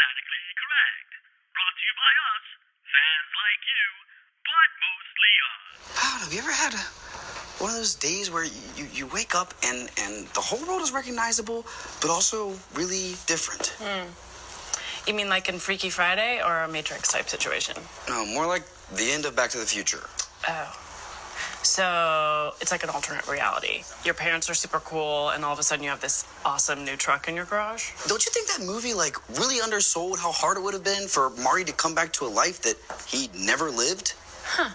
Fanatically correct. Brought to you by us, fans like you, but mostly us. Wow, have you ever had one of those days where you wake up and the whole world is recognizable, but also really different? You mean like in Freaky Friday or a Matrix type situation? No, more like the end of Back to the Future. Oh. So it's like an alternate reality. Your parents are super cool, and all of a sudden you have this awesome new truck in your garage. Don't you think that movie, really undersold how hard it would have been for Marty to come back to a life that he never lived? Huh.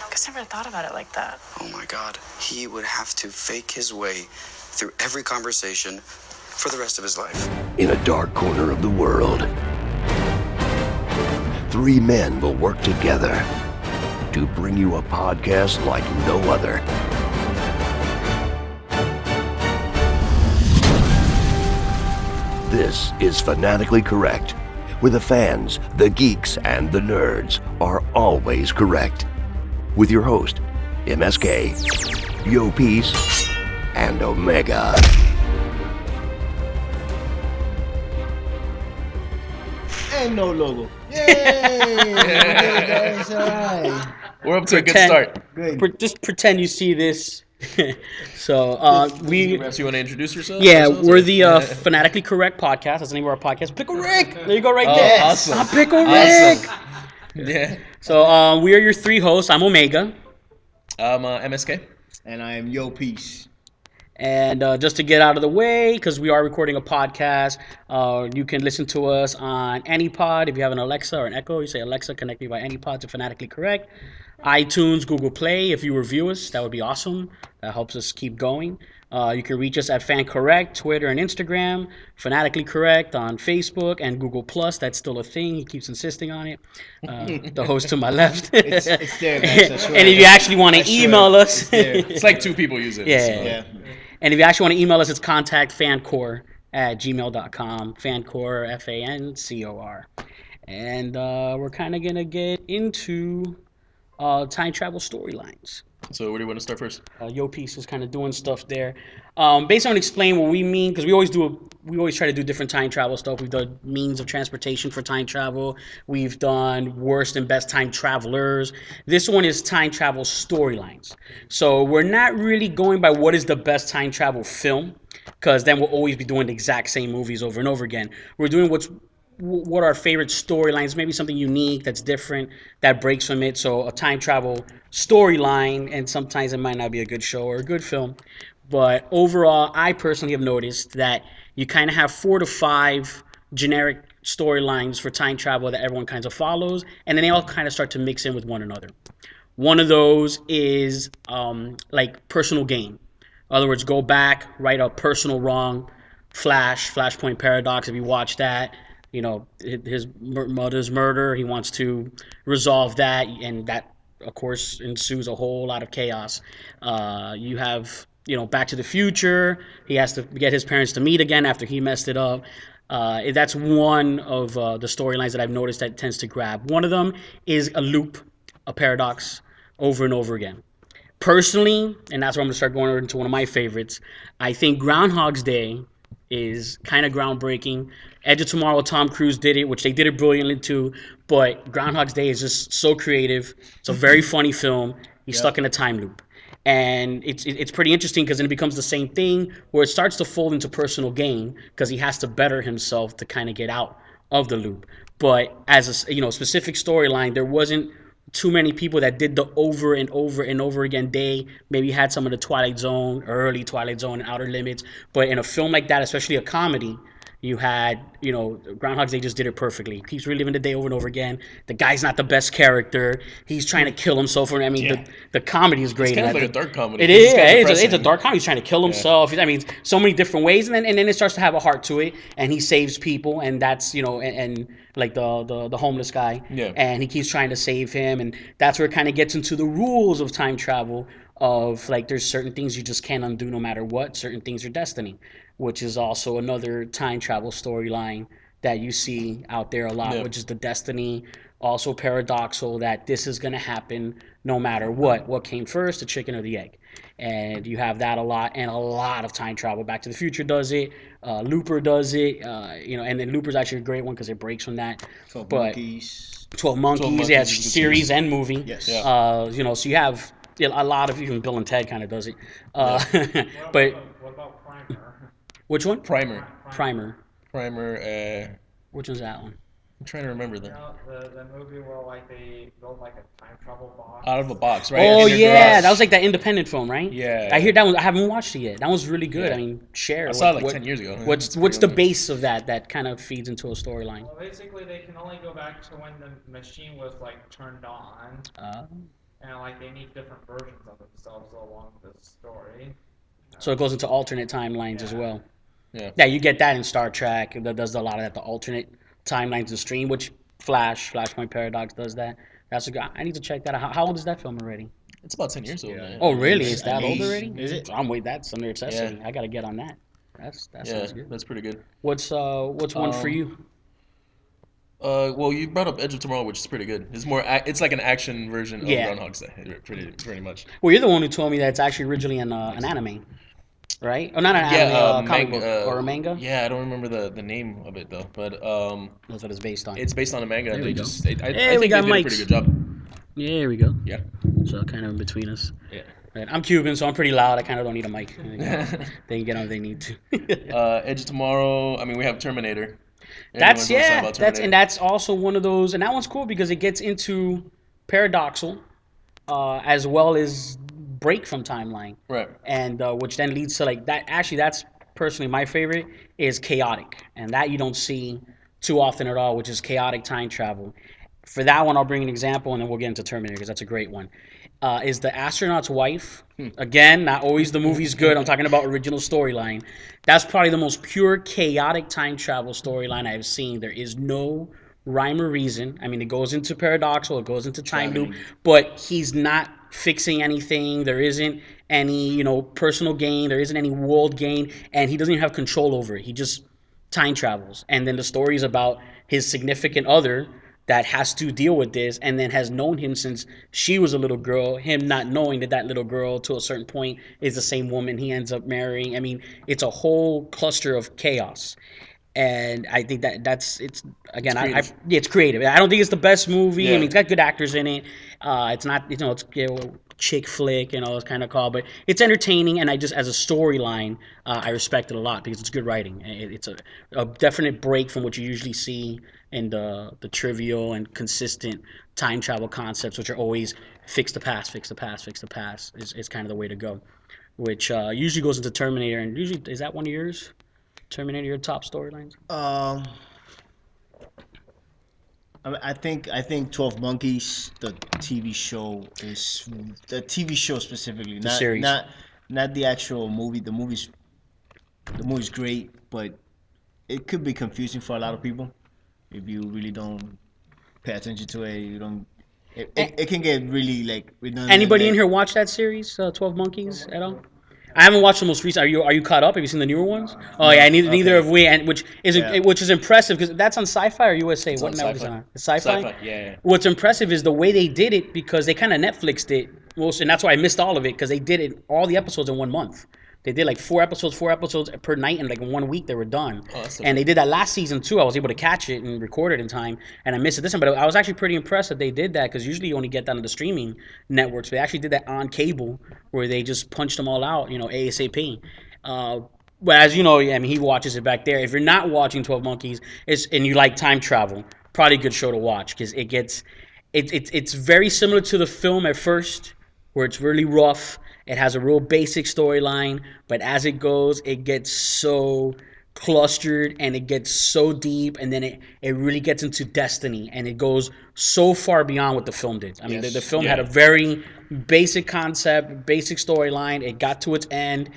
I guess I never thought about it like that. Oh my God. He would have to fake his way through every conversation for the rest of his life. In a dark corner of the world, three men will work together to bring you a podcast like no other. This is Fanatically Correct, where the fans, the geeks, and the nerds are always correct. With your host, MSK, Yo Peace, and Omega. And no logo. Yay! Okay, guys, all right. We're up to a good start. Good. Just pretend you see this. So we. So you want to introduce yourself? Yeah, we're the Fanatically Correct podcast. That's the name of our podcast. Pickle Rick. There you go, right there. Awesome. I'm Pickle Rick. Yeah. So we are your three hosts. I'm Omega. I'm MSK. And I am Yo Peace. And just to get out of the way, because we are recording a podcast, you can listen to us on any pod. If you have an Alexa or an Echo, you say, Alexa, connect me by any pod to Fanatically Correct. iTunes, Google Play, if you review us, that would be awesome. That helps us keep going. You can reach us at FanCorrect, Twitter and Instagram, Fanatically Correct on Facebook, and Google Plus. That's still a thing. He keeps insisting on it. The host to my left. It's there, guys. That's right. And if you actually want to email us. It's like two people use it. Yeah. So. And if you actually want to email us, it's contactfancor@gmail.com. FanCor, FANCOR. And we're kind of going to get into time travel storylines. So where do you want to start first? Yo Piece is kind of doing stuff there. Based on explain what we mean, because we always try to do different time travel stuff. We've done means of transportation for time travel. We've done worst and best time travelers. This one is time travel storylines. So we're not really going by what is the best time travel film, because then we'll always be doing the exact same movies over and over again. We're doing what our favorite storylines, maybe something unique that's different, that breaks from it. So a time travel storyline, and sometimes it might not be a good show or a good film. But overall, I personally have noticed that you kind of have 4 to 5 generic storylines for time travel that everyone kind of follows, and then they all kind of start to mix in with one another. One of those is like personal gain. In other words, go back, right a personal wrong, Flashpoint Paradox, if you watch that. You know, his mother's murder, he wants to resolve that, and that, of course, ensues a whole lot of chaos. You have, Back to the Future. He has to get his parents to meet again after he messed it up. That's one of the storylines that I've noticed that tends to grab. One of them is a loop, a paradox, over and over again. Personally, and that's where I'm going to start going into one of my favorites, I think Groundhog's Day is kind of groundbreaking. Edge of Tomorrow, Tom Cruise did it, which they did it brilliantly too, but Groundhog's Day is just so creative. It's a very funny film. He's stuck in a time loop. And it's pretty interesting because then it becomes the same thing where it starts to fold into personal gain because he has to better himself to kind of get out of the loop. But as a specific storyline, there wasn't too many people that did the over and over and over again day. Maybe had some of the Twilight Zone, early Twilight Zone and Outer Limits. But in a film like that, especially a comedy, you had, Groundhog's Day just did it perfectly. He keeps reliving the day over and over again. The guy's not the best character. He's trying to kill himself. The comedy is great. It's kind of like a dark comedy. It is. It's a dark comedy. He's trying to kill himself. I mean, so many different ways. And then it starts to have a heart to it. And he saves people. And that's, and like the homeless guy. Yeah. And he keeps trying to save him. And that's where it kind of gets into the rules of time travel of, like, there's certain things you just can't undo no matter what. Certain things are destiny, which is also another time travel storyline that you see out there a lot, which is the destiny, also paradoxal that this is going to happen no matter what. What came first, the chicken or the egg? And you have that a lot, and a lot of time travel. Back to the Future does it. Looper does it. And then Looper's actually a great one because it breaks from that. 12 But Monkeys. 12 Monkeys, yeah, series and movie. Yes. So you have a lot of, even Bill and Ted kind of does it. But What about Primer? which one? Primer. Primer. Which one's that one? I'm trying to remember that. The movie where they built a time travel box. Out of a box, right? Oh yeah, garage. that was like that independent film, right? Yeah. I hear that one. I haven't watched it yet. That was really good. Yeah. I mean, share. I saw it 10 years ago. What's the base of that kind of feeds into a storyline? Well, basically, they can only go back to when the machine was turned on, and they need different versions of themselves along the story. So it goes into alternate timelines as well. Yeah. Yeah, you get that in Star Trek. That does a lot of that. The alternate timelines to stream, which Flashpoint Paradox does that. That's a good. I need to check that out. How old is that film already? It's about 10 years old. Yeah. Oh, really? Is that old already? Is it? I'm waiting. That's under necessity. I gotta get on that. That sounds good. That's pretty good. What's one for you? Well, you brought up Edge of Tomorrow, which is pretty good. It's more. It's like an action version of Groundhog's Day, pretty much. Well, you're the one who told me that it's actually originally an anime, right? Oh, not an anime, comic book or a manga. Yeah, I don't remember the name of it though, but that's what it's based on. It's based on a manga. There And we they go. just, I Hey, think we they got did a mics. pretty good job. Yeah, here we go. Yeah. So kind of in between us. Yeah. Right. I'm Cuban, so I'm pretty loud. I kind of don't need a mic. They can get on if they need to. Edge of Tomorrow. I mean, we have Terminator. That's also one of those, and that one's cool because it gets into paradoxal, as well as break from timeline, right? And which then leads to that. Actually, that's personally my favorite is chaotic, and that you don't see too often at all, which is chaotic time travel. For that one, I'll bring an example, and then we'll get into Terminator because that's a great one. Is the astronaut's wife. Again, not always the movie's good. I'm talking about original storyline. That's probably the most pure chaotic time travel storyline I've seen. There is no rhyme or reason. I mean, it goes into paradoxal, it goes into time loop, but he's not fixing anything. There isn't any, personal gain. There isn't any world gain, and he doesn't even have control over it. He just time travels. And then the story is about his significant other that has to deal with this and then has known him since she was a little girl, him not knowing that little girl to a certain point is the same woman he ends up marrying. I mean, it's a whole cluster of chaos. And I think it's it's creative. I don't think it's the best movie. Yeah. I mean, it's got good actors in it. It's not, it's chick flick and all this kind of call, but it's entertaining. And I just, as a storyline, I respect it a lot because it's good writing. It's a definite break from what you usually see in the trivial and consistent time travel concepts, which are always fix the past is kind of the way to go, which usually goes into Terminator. And usually, is that one of yours? Terminator, your top storylines? I think 12 Monkeys, the TV show specifically, not the actual movie. The movie's great, but it could be confusing for a lot of people if you really don't pay attention to it. You don't. It can get really redundant. Anybody in here watch that series, 12 Monkeys, at all? I haven't watched the most recent. Are you caught up? Have you seen the newer ones? Oh yeah, neither have we. And which is impressive because that's on Sci-Fi or USA. It's what on network is it on? Sci-Fi. Sci-Fi, yeah. What's impressive is the way they did it because they kind of Netflixed it most, and that's why I missed all of it because they did it all the episodes in 1 month. They did 4 episodes per night, and in 1 week they were done. And they did that last season too. I was able to catch it and record it in time, and I missed it this time. But I was actually pretty impressed that they did that because usually you only get that on the streaming networks. They actually did that on cable where they just punched them all out, ASAP. But as you know, I mean, he watches it back there. If you're not watching 12 Monkeys and you like time travel, probably a good show to watch because it's very similar to the film at first, where it's really rough. It has a real basic storyline, but as it goes, it gets so clustered and it gets so deep, and then it really gets into destiny, and it goes so far beyond what the film did. I mean, the film had a very basic concept, basic storyline. It got to its end,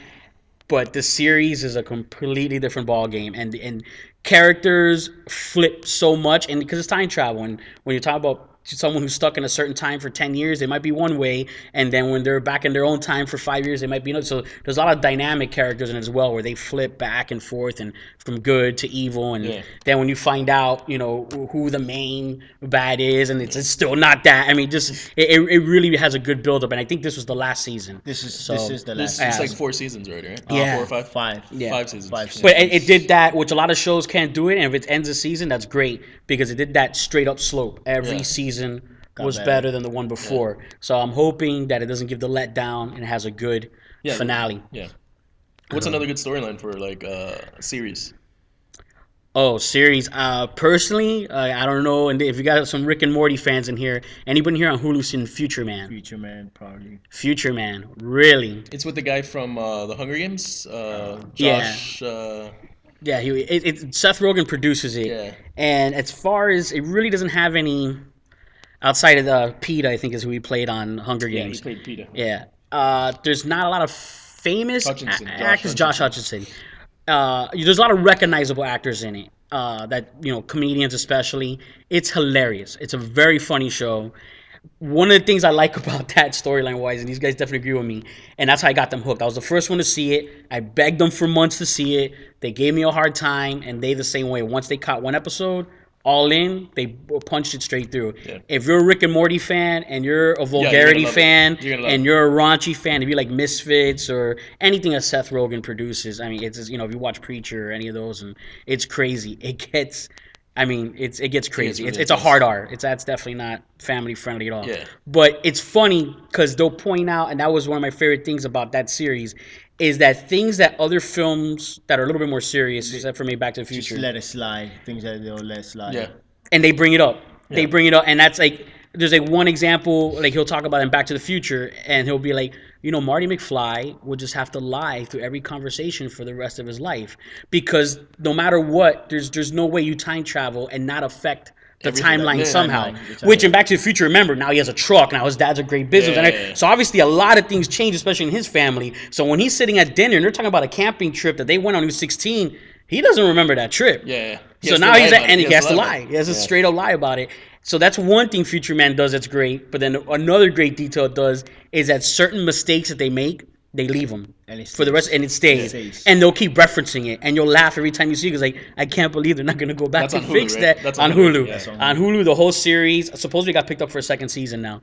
but the series is a completely different ball game, and characters flip so much, and because it's time travel, and when you talk about someone who's stuck in a certain time for 10 years, they might be one way, and then when they're back in their own time for 5 years, they might be another. So there's a lot of dynamic characters in it as well, where they flip back and forth and from good to evil, and then when you find out, who the main bad is, and it's still not that. I mean, just it really has a good build up, and I think this was the last season. This is the last. It's like 4 seasons already, right? Yeah. 4 or 5. 5. Yeah. 5 seasons. 5 seasons. But it did that, which a lot of shows can't do it, and if it ends a season, that's great because it did that straight up slope. Every season was better than the one before. So I'm hoping that it doesn't give the letdown and it has a good finale. Yeah. What's another good storyline for like a series? Oh, series. Personally, I don't know. And if you got some Rick and Morty fans in here, anybody here on Hulu seen Future Man? Future Man, probably. Future Man, really? It's with the guy from the Hunger Games, Josh. Yeah, Seth Rogen produces it. Yeah. And as far as it really doesn't have any outside of PETA, I think is who he played on Hunger Games. Yeah, he played PETA. Yeah. There's not a lot of famous actors. Josh Hutcherson. There's a lot of recognizable actors in it. Comedians especially. It's hilarious. It's a very funny show. One of the things I like about that storyline wise, and these guys definitely agree with me, and that's how I got them hooked. I was the first one to see it. I begged them for months to see it. They gave me a hard time, and they the same way. Once they caught one episode, all in, they punched it straight through. Yeah. If you're a Rick and Morty fan, and you're a vulgarity fan, and you're a raunchy fan, if you like Misfits or anything that Seth Rogen produces, I mean, it's if you watch Preacher or any of those, and it's crazy. It gets crazy. It's a hard R. That's definitely not family friendly at all. Yeah. But it's funny because they'll point out, and that was one of my favorite things about that series, is that things that other films that are a little bit more serious, except for maybe Back to the Future, just let it slide. Things that they'll let slide. Yeah. And they bring it up. Yeah. They bring it up, and that's like there's like one example like he'll talk about in Back to the Future, and he'll be like, Marty McFly would just have to lie through every conversation for the rest of his life because no matter what, there's no way you time travel and not affect the timeline somehow. Which in Back to the Future, remember, now he has a truck. Now his dad's a great businessman. So obviously a lot of things change, especially in his family. So when he's sitting at dinner and they're talking about a camping trip that they went on when he was 16, he doesn't remember that trip. Yeah. So now he has to lie. He has a straight up lie about it. So that's one thing Future Man does that's great. But then another great detail it does is that certain mistakes that they make, they leave them for the rest, and it stays. And they'll keep referencing it, and you'll laugh every time you see it. Because like, I can't believe they're not going to go back to fix that. That's on Hulu. Yeah. On Hulu, the whole series supposedly got picked up for a second season now,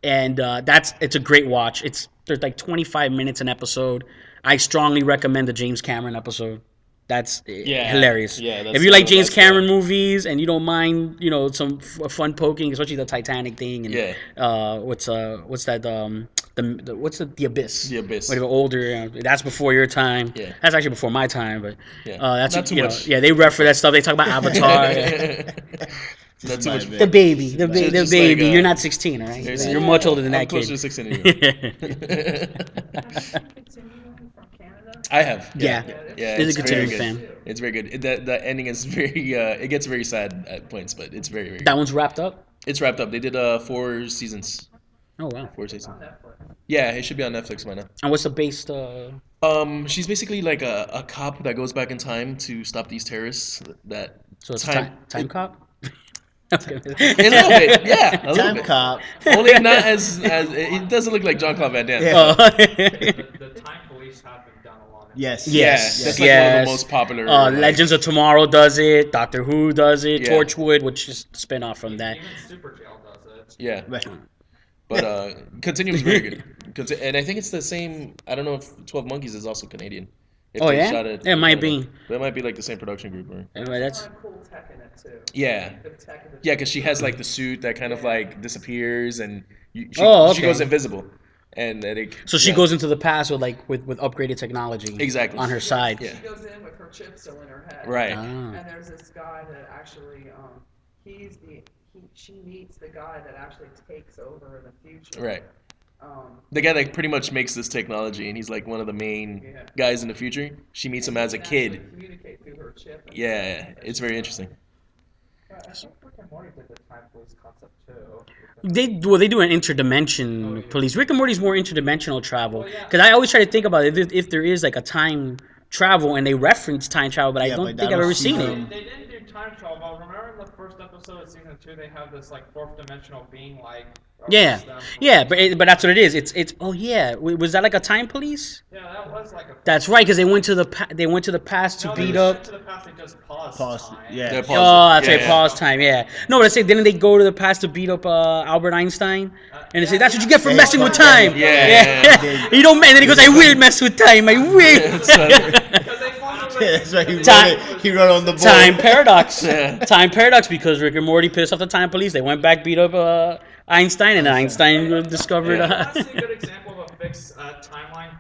and it's a great watch. There's like 25 minutes an episode. I strongly recommend the James Cameron episode. That's hilarious. Yeah, if you like James Cameron movies and you don't mind, some fun poking, especially the Titanic thing, and what's that? The Abyss. The Abyss. Whatever, older. That's before your time. Yeah. That's actually before my time, but that's not too much. They refer that stuff. They talk about Avatar. Not too much. The baby. Like, you're not 16, all right? You're much older than that kid. I'm closer to 16 than you. I have. Yeah. It's very good. Fan. It's very good. The ending is very. It gets very sad at points, but it's very, very good. That one's wrapped up? It's wrapped up. They did 4 seasons. Oh, wow. 4 seasons. Yeah, it should be on Netflix by now. And what's the based? She's basically like a cop that goes back in time to stop these terrorists. So it's time cop? A little bit, yeah. Time cop. Only not as it doesn't look like Jean-Claude Van Damme. Yeah. The time police have been done a lot. Yes. That's like one of the most popular. Legends of Tomorrow does it. Doctor Who does it. Yeah. Torchwood, which is a spin-off from that. Even Super Jail does it. Yeah. But Continuum is very good. And I think it's the same. I don't know if 12 Monkeys is also Canadian. It might be. That might be like the same production group. Or... Anyway, that's cool tech in it too. Yeah. Because she has like the suit that kind of like disappears and she goes invisible. And so she goes into the past with upgraded technology. Exactly. On her side. Yeah. She goes in with her chip still in her head. Right. And there's this guy that actually she meets the guy that actually takes over in the future. Right. The guy that pretty much makes this technology, and he's like one of the main guys in the future. She meets him as a kid. Communicate through her chip. Yeah, it's very interesting. I think Rick and Morty did the time police concept too. They do an interdimension police. Rick and Morty's more interdimensional travel because I always try to think about it if there is like a time travel, and they reference time travel, but I don't think I've ever seen it. They didn't do time travel, but remember in the first episode of season 2, they have this like fourth dimensional being like. Yeah, but that's what it is. It's oh yeah, was that like a time police? Yeah, that was like a. That's right, because they went to the past to beat up. To the past, they just paused time. Yeah. Oh, that's right, pause time. Yeah. No, but I say, didn't they go to the past to beat up Albert Einstein? And they say that's what you get for messing with time. Yeah. You don't, and then he goes, I will mess with time. I will. That's why he run on the board. Time paradox. Time paradox, because Rick and Morty pissed off the time police. They went back, beat up Einstein, and Einstein discovered. That's a good example of a fixed timeline.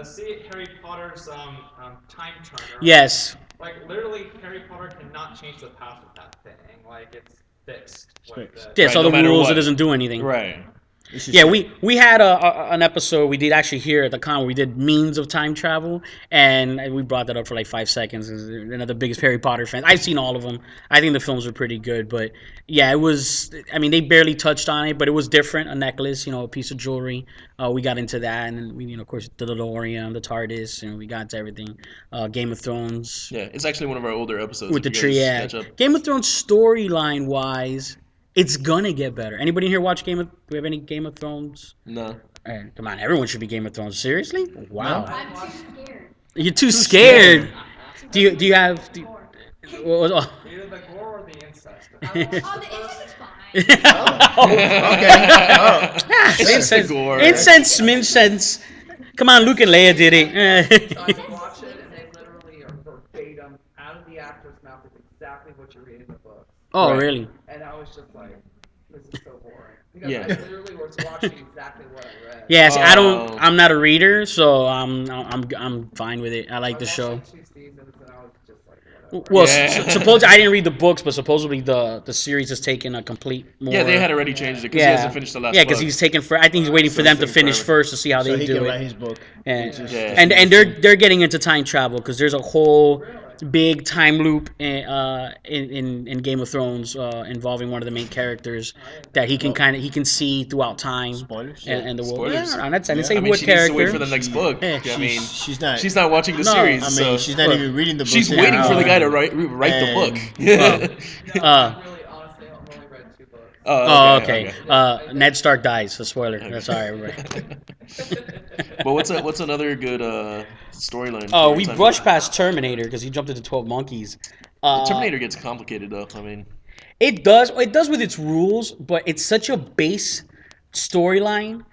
See Harry Potter's time turner. Yes. Like literally, Harry Potter cannot change the past with that thing. Like it's fixed. Yeah, so the rules, it doesn't do anything. Right. Yeah, we had an episode we did actually here at the con where we did means of time travel, and we brought that up for like 5 seconds. One of the biggest Harry Potter fans. I've seen all of them. I think the films were pretty good, but yeah, it was. I mean, they barely touched on it, but it was different. A necklace, a piece of jewelry. We got into that, and then we, of course, the DeLorean, the TARDIS, and we got into everything. Game of Thrones. Yeah, it's actually one of our older episodes with the tree. Yeah, Game of Thrones storyline wise. It's gonna get better. Anybody here watch Do we have any Game of Thrones? No. Come on, everyone should be Game of Thrones. Seriously? Wow. No. I'm too scared. You're too scared. Do you have? Either the gore or the incest. The incest is fine. Okay. Incense, mincense. Come on, Luke and Leia did it. I watch it, and they literally are verbatim out of the actor's mouth is exactly what you read in the book. Oh, really? And I was just like, this is so boring. Because I literally was watching exactly what I read. Yeah, see, I'm not a reader, so I'm fine with it. I like the show. Like 2 seasons, and I was just like, well, supposedly I didn't read the books, but supposedly the series has taken a complete more. Yeah, they had already changed it because he hasn't finished the last book. Yeah, because he's taking I think he's waiting for them to finish first to see how they do it. Write his book. And they're getting into time travel because there's a whole big time loop in Game of Thrones involving one of the main characters that he can see throughout time. Spoilers. And the world. Spoilers. I didn't say I mean, what she character. needs to wait for the next book. I mean, she's not watching the series. I mean, she's not even reading the book. She's waiting for the guy to write the book. really, honestly, I've only read 2 books. Okay. Ned Stark dies. So spoiler. That's all right, everybody. But what's another good storyline? Oh, we brushed past Terminator because he jumped into 12 Monkeys. Terminator gets complicated though. I mean, it does with its rules, but it's such a base storyline,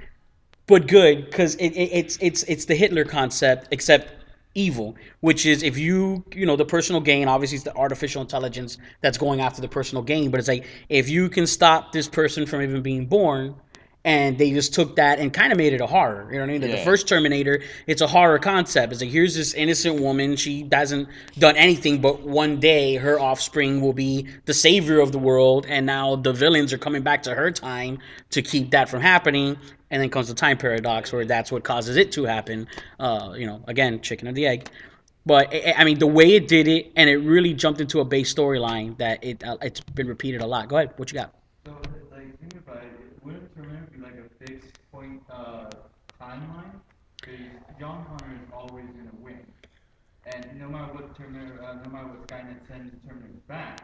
but good because it's the Hitler concept except evil, which is if the personal gain, obviously it's the artificial intelligence that's going after the personal gain, but it's like if you can stop this person from even being born. And they just took that and kind of made it a horror. You know what I mean? Like the first Terminator, it's a horror concept. It's like, here's this innocent woman. She hasn't done anything, but one day her offspring will be the savior of the world. And now the villains are coming back to her time to keep that from happening. And then comes the time paradox where that's what causes it to happen. Again, chicken or the egg. But, I mean, the way it did it, and it really jumped into a base storyline that it's been repeated a lot. Go ahead. What you got? So, think about it. Wouldn't Terminator be like a fixed point timeline? Because John Connor is always going to win. And no matter what Skynet sends Terminator back,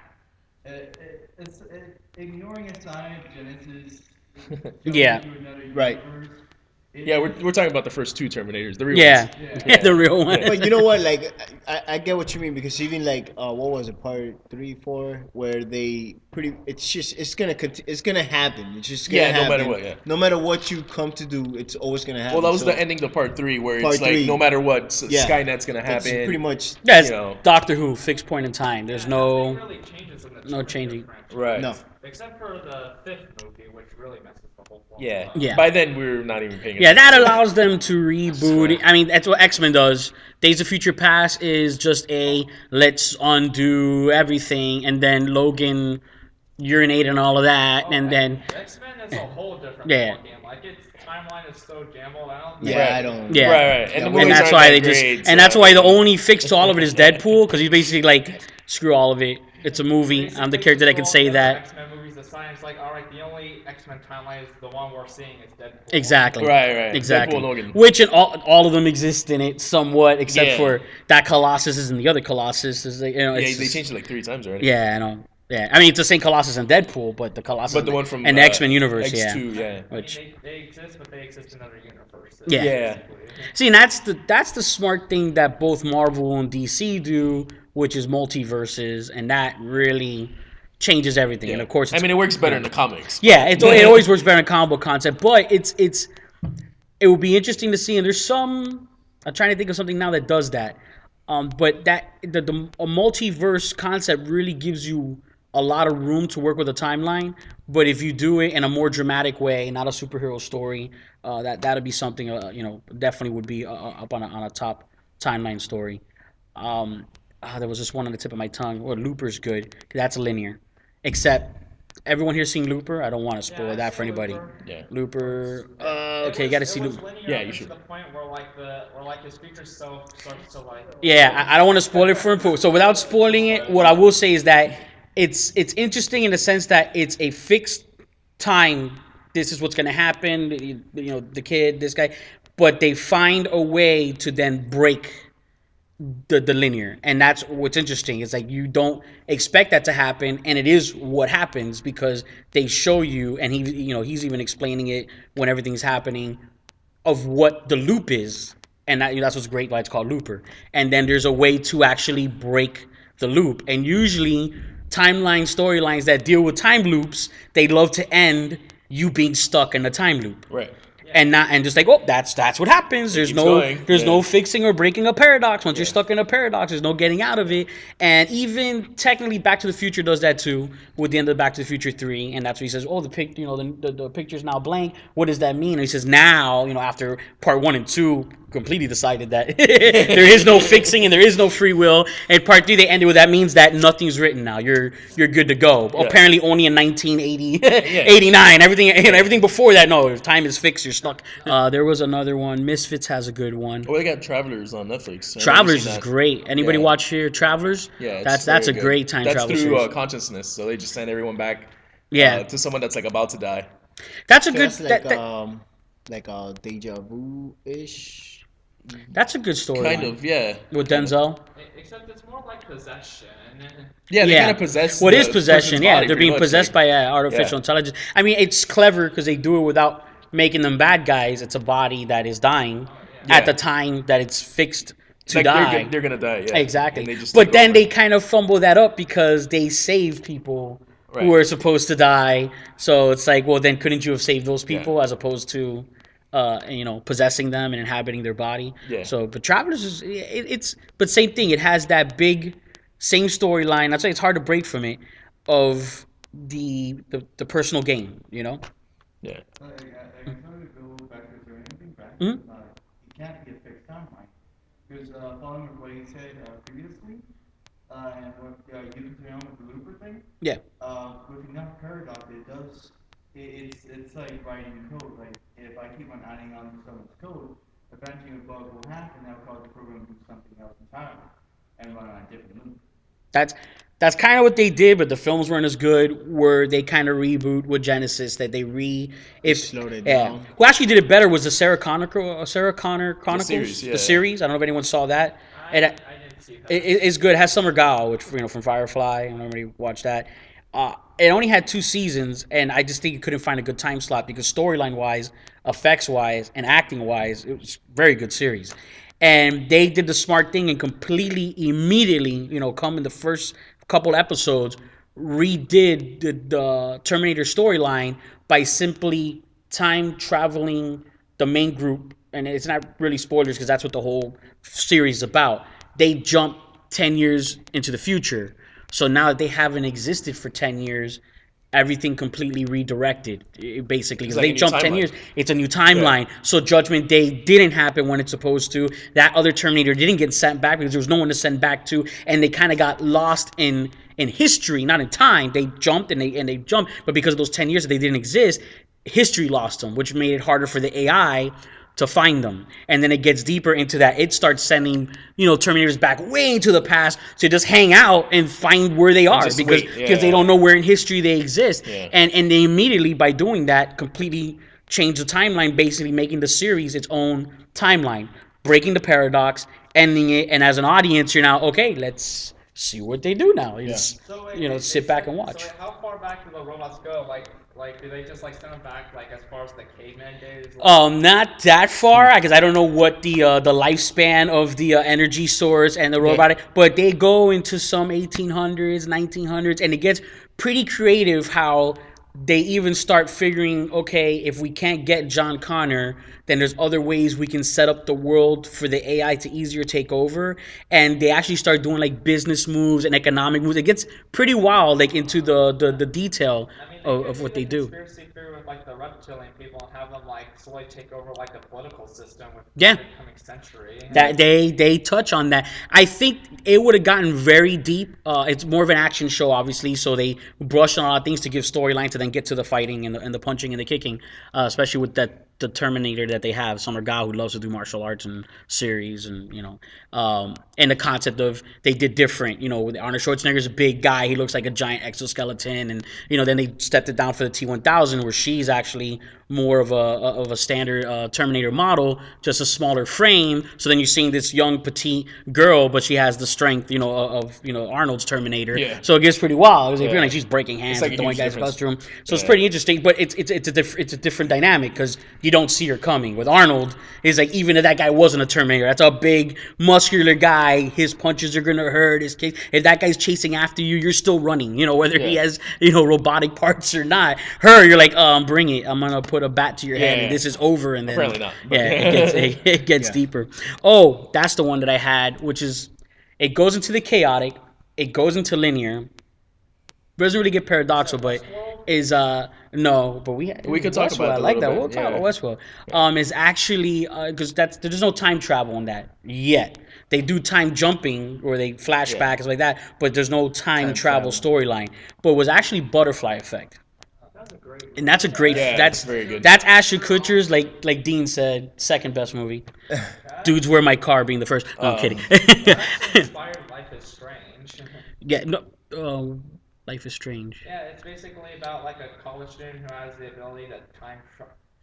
it's ignoring aside Genesis. Yeah. Right. Yeah, we're talking about the first 2 Terminators, the real ones. Yeah, the real one. But you know what? Like, I get what you mean because even like what was it, part 3, 4, where they it's gonna happen. It's just gonna happen. No matter what. Yeah. No matter what you come to do, it's always gonna happen. Well, that was the ending to part 3, where it's like no matter what, Skynet's gonna happen. That's pretty much. That's Doctor Who, fixed point in time. There's no changing. Right. No. Except for the 5th movie, which really messes the whole plot. Yeah. By then, we're not even paying attention. Yeah, that allows them to reboot it. I mean, that's what X-Men does. Days of Future Past is just let's undo everything, and then Logan urinate and all of that, and then... X-Men is a whole different game. Like, its timeline is so jumbled. I don't... Yeah. Right. And that's why that's why the only fix to all of it is Deadpool, because he's basically like, screw all of it. It's a movie. I'm the character that can say that. X-Men movies deciding it's like, all right, the only X-Men timeline is the one we're seeing is Deadpool. Exactly. Right. Exactly. Deadpool and Logan. Which in all of them exist in it somewhat, except for that Colossus is in the other Colossus. Is they changed it like 3 times already. Yeah, I know. Yeah, I mean it's the same Colossus in Deadpool, but the Colossus. But the one from the X-Men universe, X2, yeah. Which I mean, they exist, but they exist in other universes. Yeah. See, and that's the smart thing that both Marvel and DC do, which is multiverses, and that really changes everything. And of course, I mean, it works better in the comics. Yeah, it always works better in comic book concept, but it will be interesting to see. And there's some. I'm trying to think of something now that does that. But that a multiverse concept really gives you a lot of room to work with a timeline. But if you do it in a more dramatic way, not a superhero story, that'd be something definitely would be up on a top timeline story. There was this one on the tip of my tongue. Well, Looper's good. That's linear, except. Everyone here seen Looper? I don't want to spoil that for anybody. Looper. Okay, you got to see Looper. Yeah, you should. To the point where his future self starts to like. Yeah, I don't want to spoil it for him. So without spoiling it, what I will say is that it's interesting in the sense that it's a fixed time. This is what's going to happen. The kid, this guy, but they find a way to then break the linear, and that's what's interesting. It's like you don't expect that to happen, and it is what happens because they show you, and he's even explaining it when everything's happening of what the loop is, and that's what's great why it's called Looper. And then there's a way to actually break the loop, and usually storylines that deal with time loops, they love to end you being stuck in a time loop, right? And just like, that's what happens. There's no fixing or breaking a paradox. Once you're stuck in a paradox, there's no getting out of it. And even technically, Back to the Future does that too with the end of Back to the Future 3, and that's where he says, the picture's now blank. What does that mean? And he says now, after part 1 and 2 completely decided that there is no fixing and there is no free will. And part 3 they ended with that means that nothing's written now. You're good to go. Yeah. Apparently only in 1980, 89. Everything before that, no, if time is fixed, you're stuck. There was another one. Misfits has a good one. Oh, they got Travelers on Netflix. Travelers is great. Anybody watch here Travelers? Yeah, that's a great time travel series. That's through consciousness. So they just send everyone back to someone that's like about to die. That's a good like a deja vu ish. That's a good story. Kind of, yeah. With Denzel. Except it's more like possession. Yeah, they kind of possess. What is possession? Yeah, they're being possessed by artificial intelligence. I mean, it's clever because they do it without making them bad guys. It's a body that is dying at the time that it's fixed to die. They're gonna die. Yeah, exactly. But then they kind of fumble that up because they save people who are supposed to die. So it's like, well, then couldn't you have saved those people as opposed to possessing them and inhabiting their body? Yeah. So, but Travelers but same thing. It has that big same storyline. That's why it's hard to break from it of the personal gain. Yeah. I can totally go back to anything back. Mm-hmm. It can't be a fixed timeline because following what he said previously, and what you put on with the Looper thing. Yeah. With enough paradox, it's like writing code. Like if I keep on adding on to someone's code, eventually a bug will happen that will cause the program to do something else entirely and run on a different loop. That's kind of what they did, but the films weren't as good. Where they kind of reboot with Genesis, that they slowed it down. Who actually did it better was the Sarah Connor Chronicles, the series. I don't know if anyone saw that. I didn't see that. It's good. It has Summer Gao, which from Firefly. I don't know if anybody watched that. It only had 2 seasons, and I just think it couldn't find a good time slot because storyline-wise, effects-wise, and acting-wise, it was a very good series. And they did the smart thing and completely, immediately, come in the first couple episodes, redid the Terminator storyline by simply time traveling the main group. And it's not really spoilers because that's what the whole series is about. They jump 10 years into the future. So now that they haven't existed for 10 years, everything completely redirected, basically. Because they jumped 10 years. It's a new timeline. Yeah. So Judgment Day didn't happen when it's supposed to. That other Terminator didn't get sent back because there was no one to send back to. And they kind of got lost in history, not in time. They jumped and they jumped. But because of those 10 years that they didn't exist, history lost them, which made it harder for the AI to find them. And then it gets deeper into that. It starts sending, Terminators back way into the past to just hang out and find where they are because they don't know where in history they exist. Yeah. And they immediately, by doing that, completely change the timeline, basically making the series its own timeline, breaking the paradox, ending it. And as an audience, you're now, okay, let's see what they do now. It's, sit back and watch. So how far back do the robots go? Like, do they just like send them back like as far as the caveman days? Not that far, because I don't know what the lifespan of the energy source and the robotic, but they go into some 1800s, 1900s, and it gets pretty creative how they even start figuring, okay, if we can't get John Connor, then there's other ways we can set up the world for the AI to easier take over. And they actually start doing like business moves and economic moves. It gets pretty wild, like into the detail of what they do. Conspiracy theory with like the reptilian people and have them like slowly take over like the political system with Yeah. the coming century. That they touch on that. I think it would have gotten very deep. It's more of an action show, obviously, so they brushed on a lot of things to give storyline to then get to the fighting and the punching and the kicking, especially with the Terminator that they have, Summer Gao, who loves to do martial arts and series, and and the concept of they did different. With Arnold Schwarzenegger's a big guy, he looks like a giant exoskeleton, and then they stepped it down for the T-1000, where she's actually more of a standard Terminator model, just a smaller frame. So then you're seeing this young petite girl, but she has the strength, of Arnold's Terminator. Yeah. So it gets pretty wild. It's like she's breaking hands like with a the one huge guy's difference. costume. So it's pretty interesting, but it's a different dynamic because you don't see her coming. With Arnold, it's like even if that guy wasn't a Terminator, that's a big muscular guy. His punches are gonna hurt. If that guy's chasing after you, you're still running. Whether he has robotic parts or not. Her, you're like, bring it. I'm gonna put a bat to your head, and this is over. And then apparently not. it gets deeper. Oh, that's the one that I had, which is it goes into the chaotic, it goes into linear. Doesn't really get paradoxical, but is no, but we could talk about it I like that. We'll talk about Westworld. Is actually because there's no time travel in that yet. They do time jumping or they flashbacks like that, but there's no time travel storyline. But it was actually Butterfly Effect. And that's a great. That's very good. That's Ashton Kutcher's, like Dean said, second best movie. Dudes, Where My Car being the first. No, I'm kidding. Inspired Life is Strange. Yeah, no. Life is Strange. Yeah, it's basically about like a college student who has the ability to time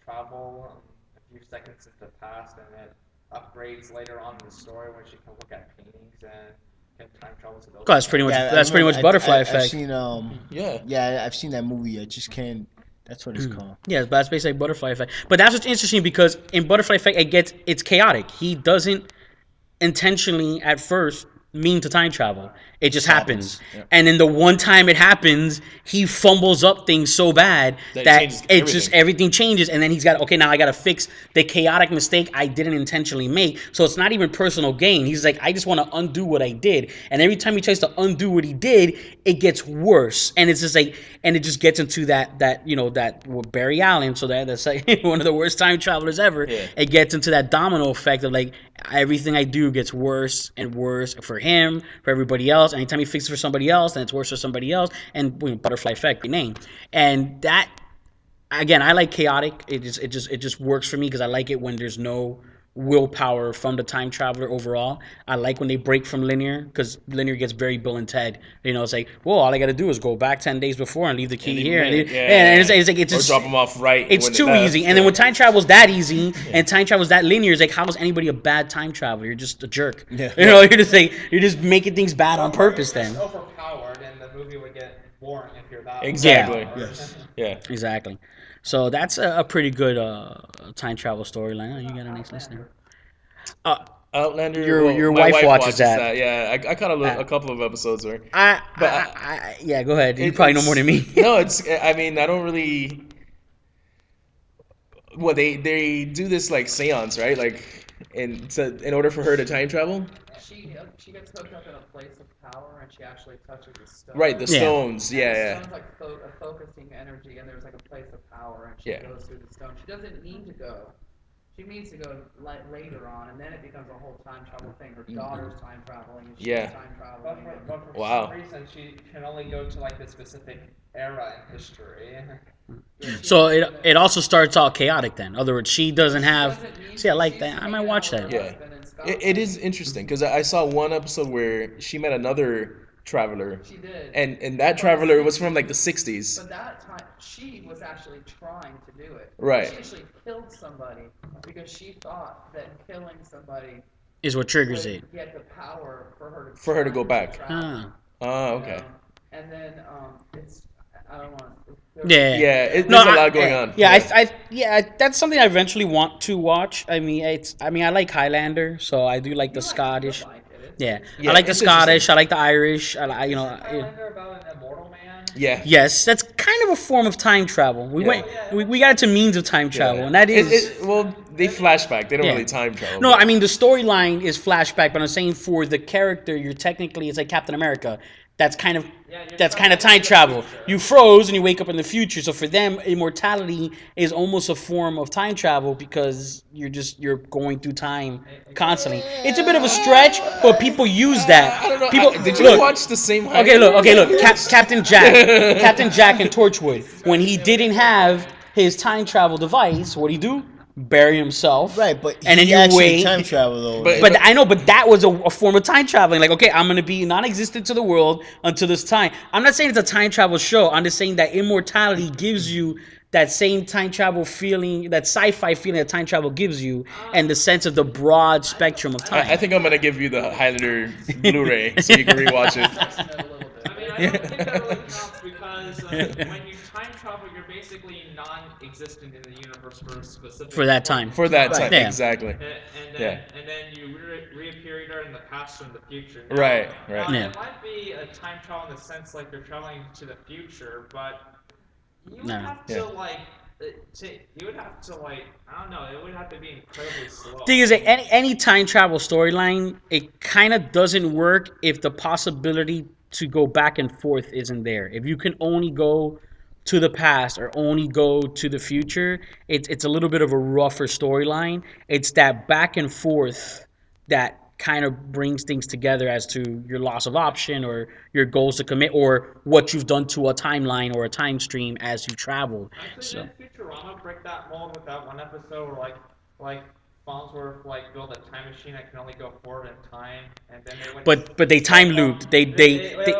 travel a few seconds into the past, and it upgrades later on in the story when she can look at paintings and can time travel to those. That's pretty much. That's pretty much Butterfly Effect. I've seen I've seen that movie. I just can't. That's what it's called. Yeah, but that's basically Butterfly Effect. But that's what's interesting because in Butterfly Effect, it's chaotic. He doesn't intentionally at first mean to time travel. It just happens. Yeah. And then the one time it happens, he fumbles up things so bad that everything changes. And then he's got, okay, now I got to fix the chaotic mistake I didn't intentionally make. So it's not even personal gain. He's like, I just want to undo what I did. And every time he tries to undo what he did, it gets worse. And it's just like, and it just gets into that with Barry Allen. So that's like one of the worst time travelers ever. Yeah. It gets into that domino effect of like, everything I do gets worse and worse for him, for everybody else. Anytime he fixes for somebody else, then it's worse for somebody else. And Butterfly Effect, great name. And that, again, I like chaotic. It just works for me because I like it when there's no willpower from the time traveler overall. I like when they break from linear because linear gets very Bill and Ted. It's like, well, all I got to do is go back 10 days before and leave the key here. And it's like it's just or drop them off right. It's too easy. And then when time travel's that easy and time travel's that linear, it's like, how is anybody a bad time traveler? You're just a jerk. Yeah. You're just making things bad on purpose. Then overpowered, and the movie would get boring if you're that. Exactly. Yes. Yeah. Exactly. So that's a pretty good time travel storyline. Oh, you got a nice listener. Outlander. Your wife watches that. Yeah, I caught a couple of episodes where. Yeah, go ahead. You probably know more than me. No, I mean, I don't really. Well, they do this like seance, right? Like, in order for her to time travel. She gets hooked up in a place of power, and she actually touches the stone. Right, the stones. Yeah. The stone's like a focusing energy, and there's like a place of power, and she goes through the stone. She doesn't need to go. She means to go later on, and then it becomes a whole time travel thing. Her daughter's time traveling, and she's time traveling. But for Wow. some reason, she can only go to like this specific era in history. So it also starts out chaotic then. In other words, she doesn't have. See, I like that. I might watch that. Yeah, it is interesting because I saw one episode where she met another traveler. She did. And that traveler was from like the 60s. But that time, she was actually trying to do it. Right. She actually killed somebody because she thought that killing somebody is what triggers it. Get the power for her to go back. Okay. And then it's I don't want to. Yeah. There's a lot going on. Yeah, that's something I eventually want to watch. I mean, I like Highlander, so I do like the Scottish. Yeah, I like the Scottish. I like the Irish. Highlander about an immortal man. Yeah. Yes, that's kind of a form of time travel. We got into means of time travel, and that is well, they flashback. They don't really time travel. No, I mean the storyline is flashback, but I'm saying for the character, you're technically it's like Captain America. That's kind of time travel. You froze and you wake up in the future. So for them, immortality is almost a form of time travel because you're going through time constantly. It's a bit of a stretch, but people use that. I don't know. People, did you watch the same? Okay, look. Captain Jack in Torchwood, when he didn't have his time travel device, what did he do? Bury himself, right? But and then you wait. Time travel though. But I know, but that was a form of time traveling. Like, okay, I'm gonna be non-existent to the world until this time. I'm not saying it's a time travel show. I'm just saying that immortality gives you that same time travel feeling, that sci-fi feeling that time travel gives you, and the sense of the broad spectrum of time. I think I'm gonna give you the Highlander Blu-ray so you can rewatch it. I don't think that really counts because when you time travel, you're basically non-existent in the universe for a specific for that time. For that time, exactly. And then you reappear either in the past or in the future. Now, right. It might be a time travel in the sense like you're traveling to the future, but you would have to I don't know, it would have to be incredibly slow. Thing is, any time travel storyline, it kind of doesn't work if the possibility to go back and forth isn't there. If you can only go to the past or only go to the future, it's a little bit of a rougher storyline. It's that back and forth that kind of brings things together as to your loss of option or your goals to commit or what you've done to a timeline or a time stream as you travel. Actually, did Futurama break that mold with that one episode where like Farnsworth build a time machine that can only go forward in time, and then they went. But they time looped. They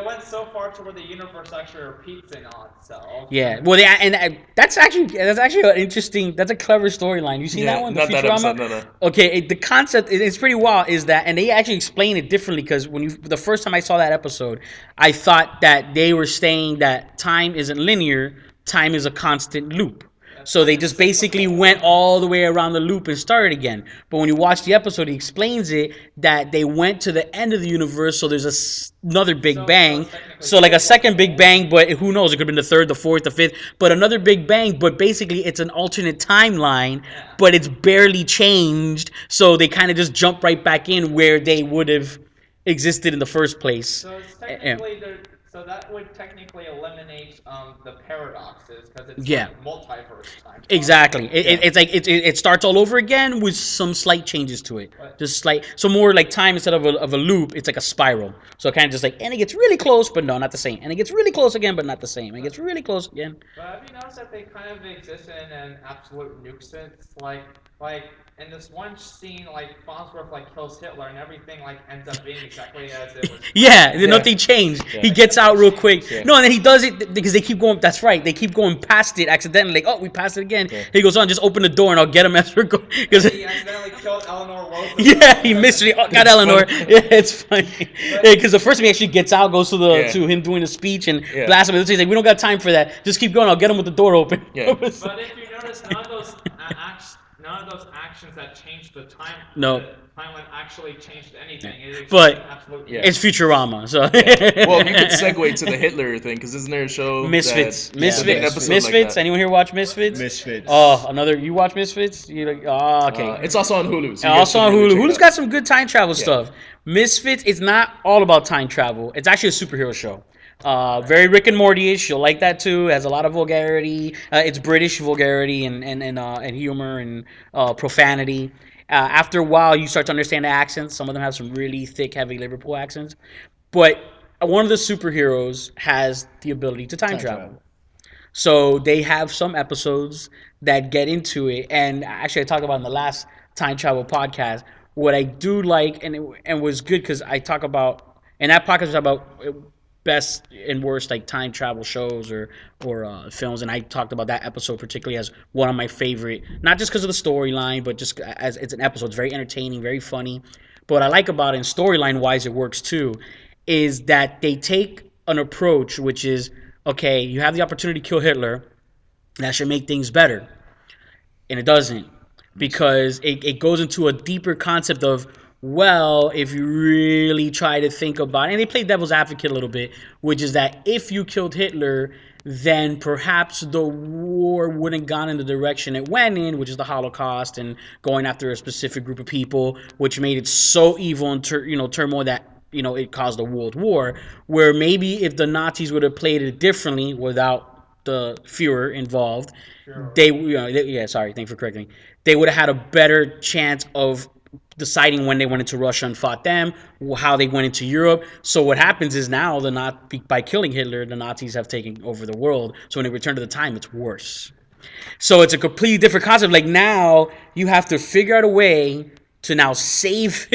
went so far to where the universe actually repeats it on itself. Yeah, well, that's actually an interesting. That's a clever storyline. You seen that one? Not that episode. No. Okay, the concept it's pretty wild. Is that, and they actually explain it differently because the first time I saw that episode, I thought that they were saying that time isn't linear. Time is a constant loop. So they just basically went all the way around the loop and started again. But when you watch the episode, he explains it that they went to the end of the universe, so there's another Big Bang. So like a second Big Bang, but who knows? It could have been the third, the fourth, the fifth. But another Big Bang, but basically it's an alternate timeline, but it's barely changed. So they kind of just jump right back in where they would have existed in the first place. So it's technically So that would technically eliminate the paradoxes because it's like multiverse time. Exactly. It's like it starts all over again with some slight changes to it. Just slight. So more like time instead of a loop, it's like a spiral. So kind of just like, and it gets really close, but no, not the same. And it gets really close again, but not the same. And it gets really close again. But have you noticed that they kind of exist in an absolute nuisance? Like in this one scene, like Farnsworth kills Hitler and everything ends up being exactly as it was. Nothing changed. Yeah. He gets out real quick. Yeah. No, and then he does it because they keep going. That's right. They keep going past it accidentally. Like, oh, we passed it again. Yeah. He goes on, just open the door and I'll get him as we're going. He accidentally killed Eleanor Roosevelt. Yeah, he missed it. Oh, got Eleanor. Yeah, it's funny. Because the first time he actually gets out, goes to to him doing the speech and blasts him. He's like, we don't got time for that. Just keep going. I'll get him with the door open. Yeah. But if you notice, none of those actions that changed the time. No. The timeline actually changed anything. But it's Futurama, so. Well, you could segue to the Hitler thing because isn't there a show? Misfits. Misfits. Anyone here watch Misfits? Misfits. Oh, another. You watch Misfits? Okay. It's also on Hulu. So also on Hulu. Hulu's got some good time travel stuff. Misfits is not all about time travel. It's actually a superhero show. Very Rick and Morty-ish. You'll like that too. It has a lot of vulgarity. It's British vulgarity and humor and profanity. After a while, you start to understand the accents. Some of them have some really thick, heavy Liverpool accents. But one of the superheroes has the ability to time travel. So they have some episodes that get into it. And actually, I talked about in the last time travel podcast. What I do like, and was good because I talk about, and that podcast was about best and worst like time travel shows or films, and I talked about that episode particularly as one of my favorite, not just because of the storyline, but just as it's an episode. It's very entertaining, very funny. But what I like about it, and storyline wise, it works too, is that they take an approach which is okay. You have the opportunity to kill Hitler, that should make things better, and it doesn't, because it goes into a deeper concept of, well, if you really try to think about it, and they play devil's advocate a little bit, which is that if you killed Hitler, then perhaps the war wouldn't gone in the direction it went in, which is the Holocaust and going after a specific group of people, which made it so evil and turmoil that it caused a world war. Where maybe if the Nazis would have played it differently without the Führer involved, sorry, thanks for correcting me. They would have had a better chance of deciding when they went into Russia and fought them, how they went into Europe. So what happens is now by killing Hitler, the Nazis have taken over the world. So when they return to the time, it's worse. So it's a completely different concept. Like now you have to figure out a way to now save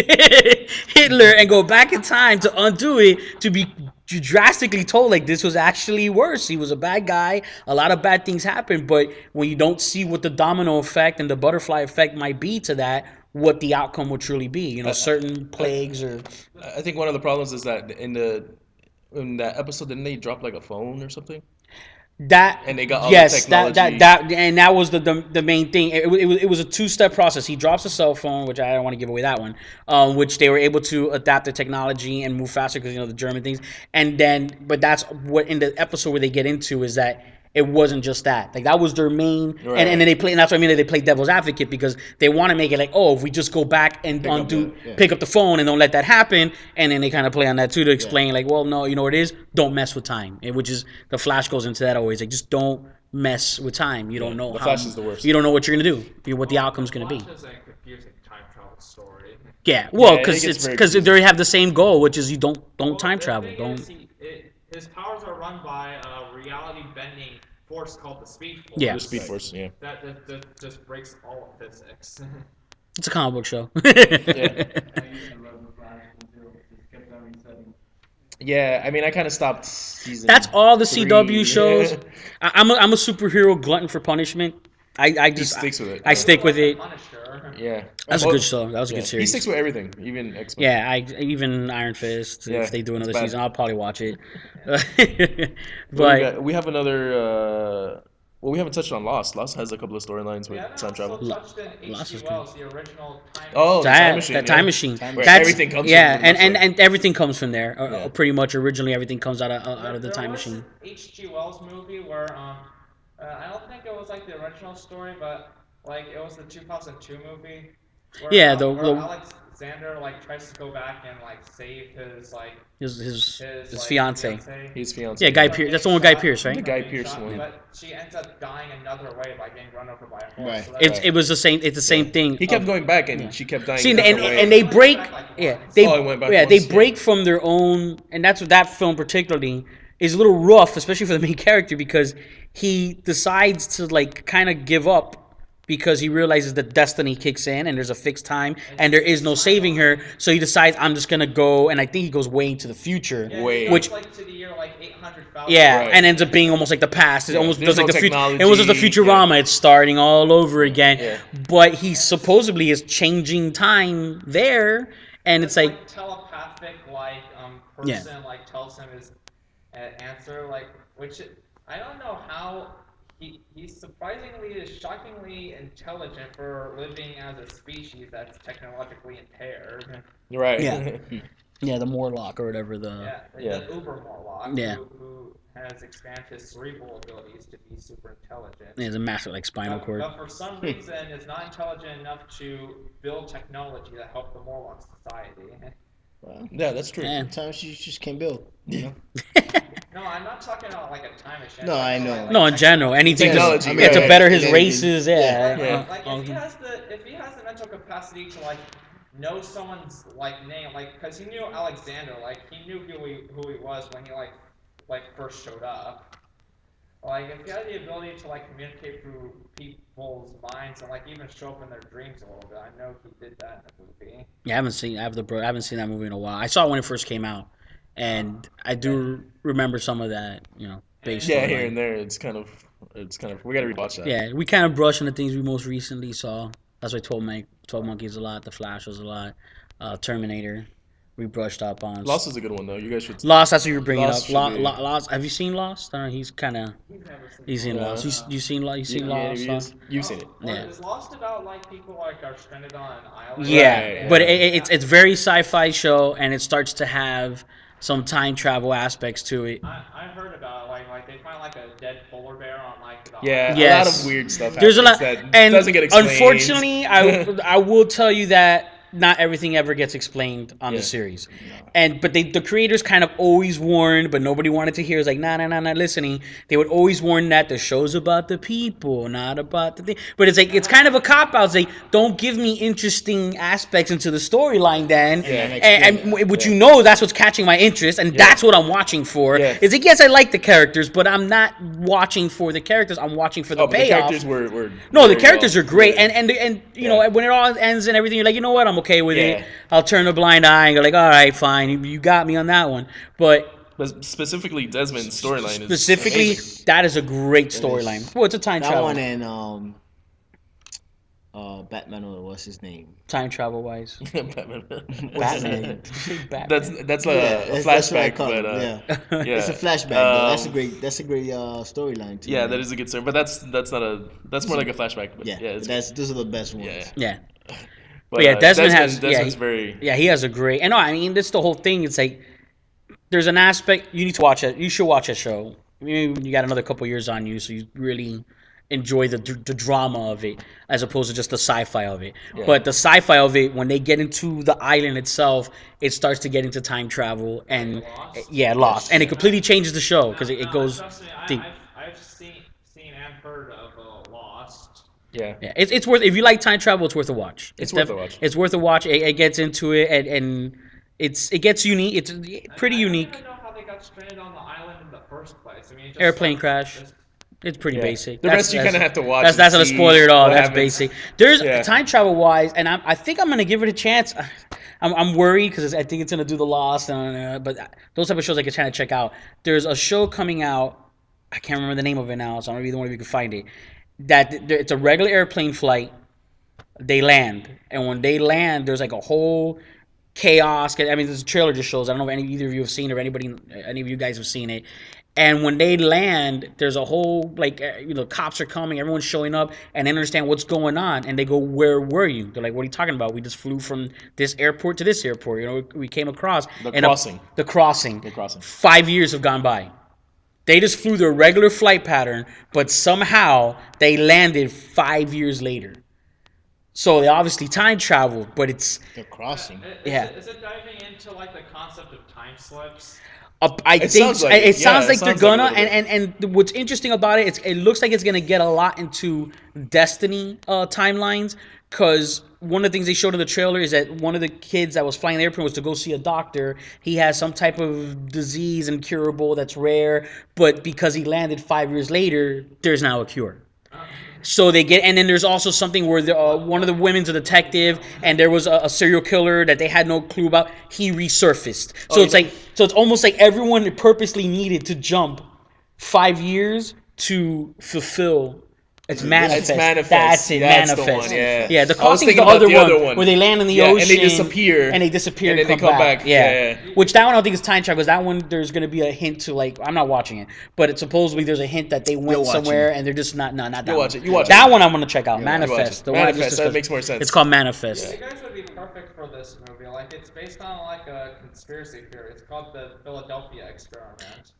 Hitler and go back in time to undo it, to be drastically told like this was actually worse. He was a bad guy. A lot of bad things happened, but when you don't see what the domino effect and the butterfly effect might be to that, what the outcome would truly be, certain plagues or. I think one of the problems is that in that episode, didn't they drop like a phone or something? That and they got all the technology. that was the main thing. It was a two-step process. He drops a cell phone, which I don't want to give away that one, which they were able to adapt the technology and move faster because the German things. And then, but that's what in the episode where they get into is that it wasn't just that. Like that was their main, right. and then they play. And that's what I mean. That they play devil's advocate because they want to make it like, oh, if we just go back and pick up the phone and don't let that happen, and then they kind of play on that too to explain like, well, no, you know what it is? Don't mess with time, which is the Flash goes into that always. Like just don't mess with time. You don't know the Flash is the worst. You don't know what you're gonna do. What the outcome's gonna be. Flash is a confusing time travel story. Yeah, well, because they have the same goal, which is you don't time travel. His powers are run by a reality-bending force called the Speed Force. Yeah. The Speed Force, yeah. That just breaks all of physics. It's a comic book show. Yeah, I mean, I kind of stopped season. That's all the 3. CW shows. I'm a superhero glutton for punishment. I just sticks with it. I stick with it. Yeah, that's a good show. That was a good series. He sticks with everything, even X-Men. Yeah, even Iron Fist. Yeah, if they do another season, I'll probably watch it. But we have another. Well, we haven't touched on Lost. Lost has a couple of storylines with time travel. Lost is Wells, the original time time machine. That time machine. That's everything comes. Yeah, and everything comes from there. Pretty much, originally everything comes out of the time machine. H.G. Wells movie where I don't think it was like the original story, but like it was the 2002 movie. Where, where Alexander like tries to go back and like save his fiance. His fiance. Yeah, Guy Pearce. That's the one with Guy Pearce, right? The Guy Pearce one. But she ends up dying another way by getting run over by a horse. Right. So it was the same. It's the same thing. He kept going back, and she kept dying. See, and they break. They break from their own, and that's what that film particularly is a little rough, especially for the main character, because he decides to like kind of give up. Because he realizes that destiny kicks in and there's a fixed time and there is no saving her, so he decides I'm just gonna go, and I think he goes way into the future, which like to the year like 800,000. Yeah, right. And ends up being almost like the past. It almost does like the future. It was just the Futurama. It's starting all over again. Yeah. But he supposedly is changing time there, and it's like telepathic person like tells him his answer, like which I don't know how. He's surprisingly shockingly intelligent for living as a species that's technologically impaired. Right. Yeah. Yeah, the Morlock or whatever the Uber Morlock. Yeah. Who has expanded his cerebral abilities to be super intelligent. Yeah, it's a massive spinal cord. But for some reason is not intelligent enough to build technology that help the Morlock society. Wow. Yeah, that's true. Sometimes you just can't build. You know. No, I'm not talking about like a time machine. No, I know. No, in general, anything Technology, to better his anything. races. Yeah. Like if he has the mental capacity to like know someone's like name, like because he knew Alexander, like he knew who he was when he like first showed up. Like if he had the ability to like communicate through people's minds and like even show up in their dreams a little bit, I know he did that in the movie. Yeah, I haven't seen that movie in a while. I saw it when it first came out, and I do remember some of that. Based on here and there, it's kind of we gotta rewatch that. Yeah, we kind of brush on the things we most recently saw. That's why 12 Monkeys a lot, The Flash was a lot, Terminator. We brushed up on. Lost is a good one though. You guys should. Lost, that's what you're bringing Lost up. Lost. Have you seen Lost? He's kind of. He's in Lost. You seen Lost? You've seen it. Yeah. Is Lost about like people like are stranded on an island? Yeah, but it's very sci-fi show, and it starts to have some time travel aspects to it. I heard about it, like they find like a dead polar bear on like the island. Yes. A lot of weird stuff. There's a lot that and doesn't get explained. Unfortunately, I will tell you that not everything ever gets explained on the series. But the creators kind of always warned, but nobody wanted to hear. It's like, nah, not listening. They would always warn that the show's about the people, not about the thing. But it's like, it's kind of a cop-out. It's like, don't give me interesting aspects into the storyline then. And what you know, that's what's catching my interest, and that's what I'm watching for. Is like, yes, I like the characters, but I'm not watching for the characters. I'm watching for the payoff. The characters were no, the characters are great. And you know, when it all ends and everything, you're like, you know what, I'm okay with it. I'll turn a blind eye and go like, all right, fine, you got me on that one. But specifically Desmond's storyline is amazing. That is a great storyline. Well, it's a time travel. That one and Batman, or what's his name? Time travel wise. Batman. Batman. That's a flashback, but it's a flashback. Though. That's a great storyline too. Yeah, that is a good story, but that's more like a flashback. But those are the best ones. Yeah. But yeah, Desmond's very. Yeah, he has a great. And no, I mean, this the whole thing. It's like there's an aspect you need to watch it. You should watch a show. I mean, you got another couple years on you, so you really enjoy the drama of it as opposed to just the sci-fi of it. Yeah. But the sci-fi of it, when they get into the island itself, it starts to get into time travel and Lost, and it completely changes the show because it goes deep. I've seen and heard of Lost. Yeah, it's worth. If you like time travel, it's worth a watch. It's worth a watch. It's worth a watch. It gets into it, and it gets unique. It's pretty unique. I don't even know how they got stranded on the island in the first place. I mean, airplane crash. It's pretty basic. The rest you kind of have to watch. That's not a spoiler at all. That's happens. basic. There's time travel wise, and I think I'm gonna give it a chance. I'm worried because I think it's gonna do the Lost, but those type of shows I can try to check out. There's a show coming out. I can't remember the name of it now, so I don't know if you can find it. That it's a regular airplane flight. They land, and when they land, there's like a whole chaos. I mean, this trailer just shows. I don't know if either of you have seen it or any of you guys have seen it. And when they land, there's a whole cops are coming, everyone's showing up, and they understand what's going on. And they go, "Where were you?" They're like, "What are you talking about? We just flew from this airport to this airport. We came across the crossing. The crossing. 5 years have gone by. They just flew their regular flight pattern, but somehow they landed 5 years later. So they obviously time traveled, but it's the crossing. Is it diving into like the concept of time slips? It sounds like they're gonna, and what's interesting about it, it looks like it's gonna get a lot into Destiny timelines, because one of the things they showed in the trailer is that one of the kids that was flying the airplane was to go see a doctor. He has some type of disease incurable that's rare, but because he landed 5 years later, there's now a cure. So they get, and then there's also something where one of the women's a detective, and there was a serial killer that they had no clue about. He resurfaced. So it's almost like everyone purposely needed to jump 5 years to fulfill. It's Manifest. That's it. That's Manifest. The one, yeah. The crossing's the other one where they land in the ocean and they disappear. And then they come back. Yeah. Which that one I don't think is time travel, because that one there's going to be a hint to, like, I'm not watching it, but it's supposedly there's a hint that they went somewhere and they're just not that one. Watch it. You watch that it. one I'm going to check out. Manifest. Manifest. That makes more sense. It's called Manifest. You guys would be perfect for this movie. Like, it's based on like a conspiracy theory. It's called the Philadelphia Experiment.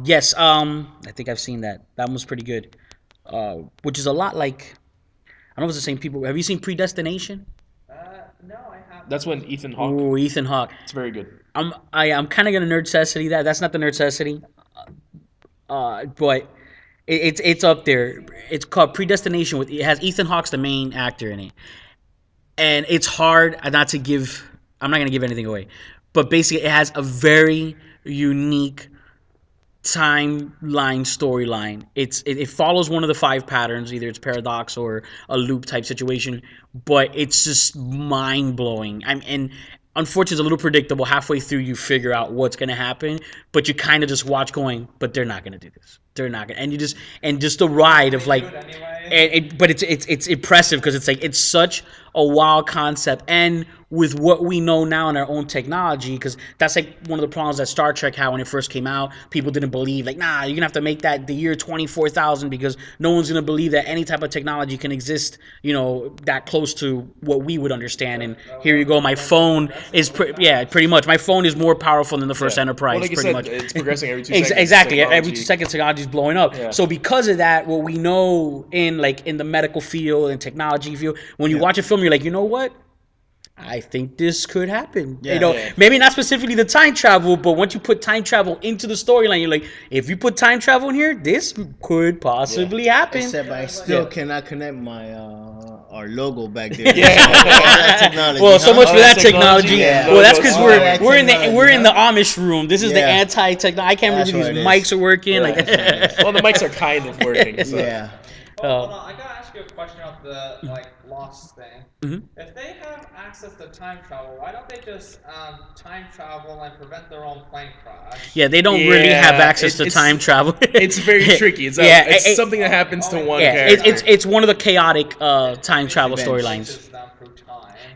Yes. I think I've seen that. That one was pretty good. Which is a lot like, I don't know if it's the same people. Have you seen Predestination? No, I haven't. That's when Ethan Hawke. Ooh, Ethan Hawke. It's very good. I'm kind of gonna nerdcessity that. That's not the nerdcessity. but it's up there. It's called Predestination. It has Ethan Hawke's the main actor in it, and it's hard not to give. I'm not gonna give anything away, but basically, it has a very unique timeline storyline. It follows one of the 5 patterns. Either it's paradox or a loop type situation, but it's just mind blowing. And unfortunately, it's a little predictable. Halfway through, you figure out what's going to happen, but you kind of just watch going, but they're not going to do this. They're not going to. And just the ride of like, but it's impressive because it's like, it's such a wild concept. And with what we know now in our own technology, because that's like one of the problems that Star Trek had when it first came out. People didn't believe, like, nah, you're going to have to make that the year 24,000 because no one's going to believe that any type of technology can exist, that close to what we would understand. And here you go, my phone is, pretty much. My phone is more powerful than the first Enterprise, well, like pretty you much. said, it's progressing every 2 seconds. Exactly. Every 2 seconds, technology is blowing up. Yeah. So because of that, what we know in the medical field and technology field, when you watch a film, you're like, you know what? I think this could happen. Maybe not specifically the time travel, but once you put time travel into the storyline, you're like, if you put time travel in here, this could possibly happen. Except I still cannot connect my our logo back there. Well, so much for that technology. Well, that's because we're in the Amish room. This is the anti-technology. I can't believe these mics are working. Well, the mics are kind of working. So. Yeah. Hold on, I gotta ask you a question about the Lost thing. Mm-hmm. If they have access to time travel, why don't they just time travel and prevent their own plane crash? Yeah, they don't really have access to time travel. It's very tricky. It's something that happens to one character. It's one of the chaotic time travel storylines.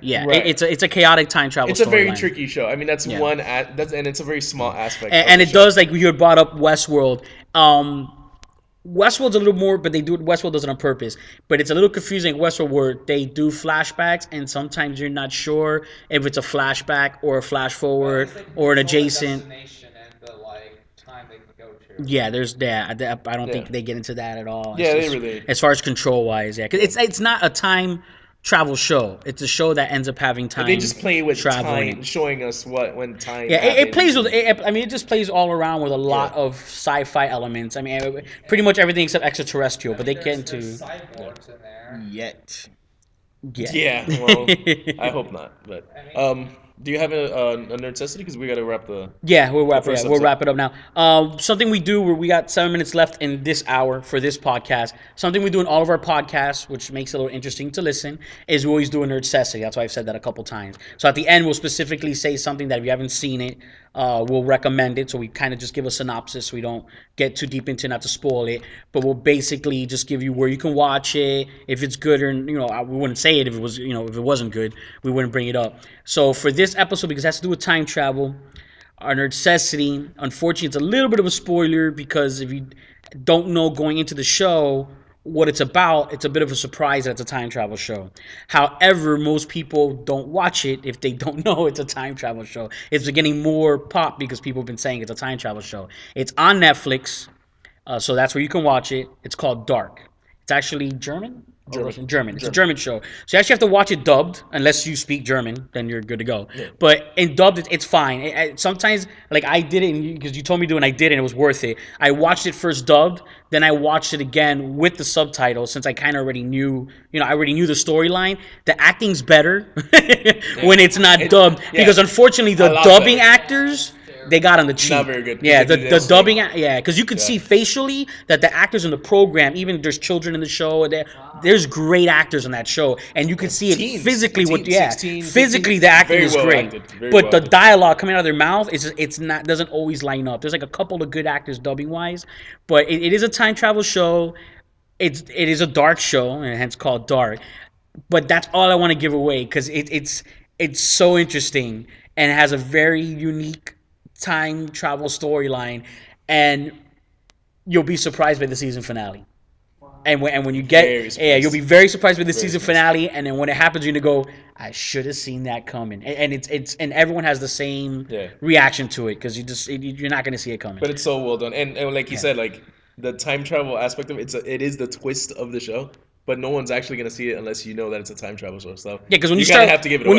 Yeah, right. It's a chaotic time travel. It's a very tricky show. I mean, that's one, and it's a very small aspect. And it does, like you had brought up Westworld. Westworld's a little more, but Westworld does it on purpose. But it's a little confusing at Westworld where they do flashbacks, and sometimes you're not sure if it's a flashback or a flash forward or an adjacent. Yeah, there's that. I don't think they get into that at all. As far as control wise, because it's not a time travel show. It's a show that ends up having time. They just play with traveling. Time, showing us when time. Yeah, it plays with. It just plays all around with a lot of sci-fi elements. I mean, pretty much everything except extraterrestrial. But they get into cyborgs in there. Yet. Yeah. Well, I hope not. But do you have a necessity? Because we got to wrap the. Yeah, we'll wrap it up now. Something we do where we got 7 minutes left in this hour for this podcast. Something we do in all of our podcasts, which makes it a little interesting to listen, is we always do a necessity. That's why I've said that a couple times. So at the end, we'll specifically say something that if you haven't seen it, we'll recommend it. So we kind of just give a synopsis. So we don't get too deep into it, not to spoil it. But we'll basically just give you where you can watch it, if it's good or we wouldn't say it if it was if it wasn't good, we wouldn't bring it up. So for this episode, because it has to do with time travel, our necessity, unfortunately, it's a little bit of a spoiler because if you don't know going into the show what it's about, it's a bit of a surprise that it's a time travel show. However, most people don't watch it if they don't know it's a time travel show. It's getting more pop because people have been saying it's a time travel show. It's on Netflix, so that's where you can watch it. It's called Dark. It's actually German. It's a German show. So you actually have to watch it dubbed, unless you speak German, then you're good to go. Yeah. But in dubbed, it's fine. Sometimes, like I did it, because you told me to, and I did it, and it was worth it. I watched it first dubbed, then I watched it again with the subtitles, since I kind of already knew, the storyline. The acting's better when it's not dubbed, because unfortunately the dubbing actors, they got on the cheap. Not very good. Yeah, the dubbing, because you could see facially that the actors in the program, even there's children in the show, there's great actors in that show, and you could see it physically. 16, physically the acting is great, but the dialogue coming out of their mouth doesn't always line up. There's like a couple of good actors dubbing wise, but it is a time travel show. It is a dark show, and hence called Dark. But that's all I want to give away because it's so interesting and it has a very unique time travel storyline, and you'll be surprised by the season finale. And when you get, you'll be very surprised by the season finale. And then when it happens, you're gonna go, I should have seen that coming. And it's everyone has the same reaction to it because you're not gonna see it coming. But it's so well done, and like you said, like the time travel aspect of it is the twist of the show. But no one's actually gonna see it unless you know that it's a time travel show. So because when you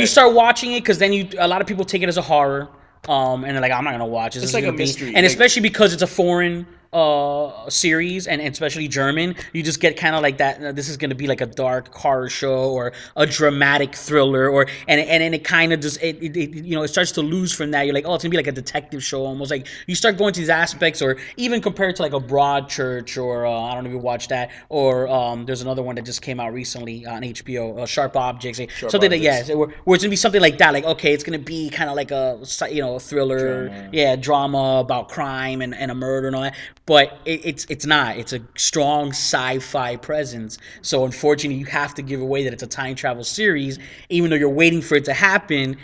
start watching it, because then a lot of people take it as a horror. And they're like, I'm not gonna watch it. It's like a mystery, and especially because it's a foreign series and especially German, you just get kind of like that. This is going to be like a dark horror show or a dramatic thriller, or and it kind of just it starts to lose from that. You're like, oh, it's gonna be like a detective show almost. Like you start going to these aspects, or even compared to like a Broadchurch, or I don't know if you watch that, or there's another one that just came out recently on HBO, Sharp Objects, something Objects. that where it's gonna be something like that. Like okay, it's gonna be kind of like a a thriller, drama about crime and a murder and all that. But it's not. It's a strong sci-fi presence. So unfortunately, you have to give away that it's a time travel series, even though you're waiting for it to happen.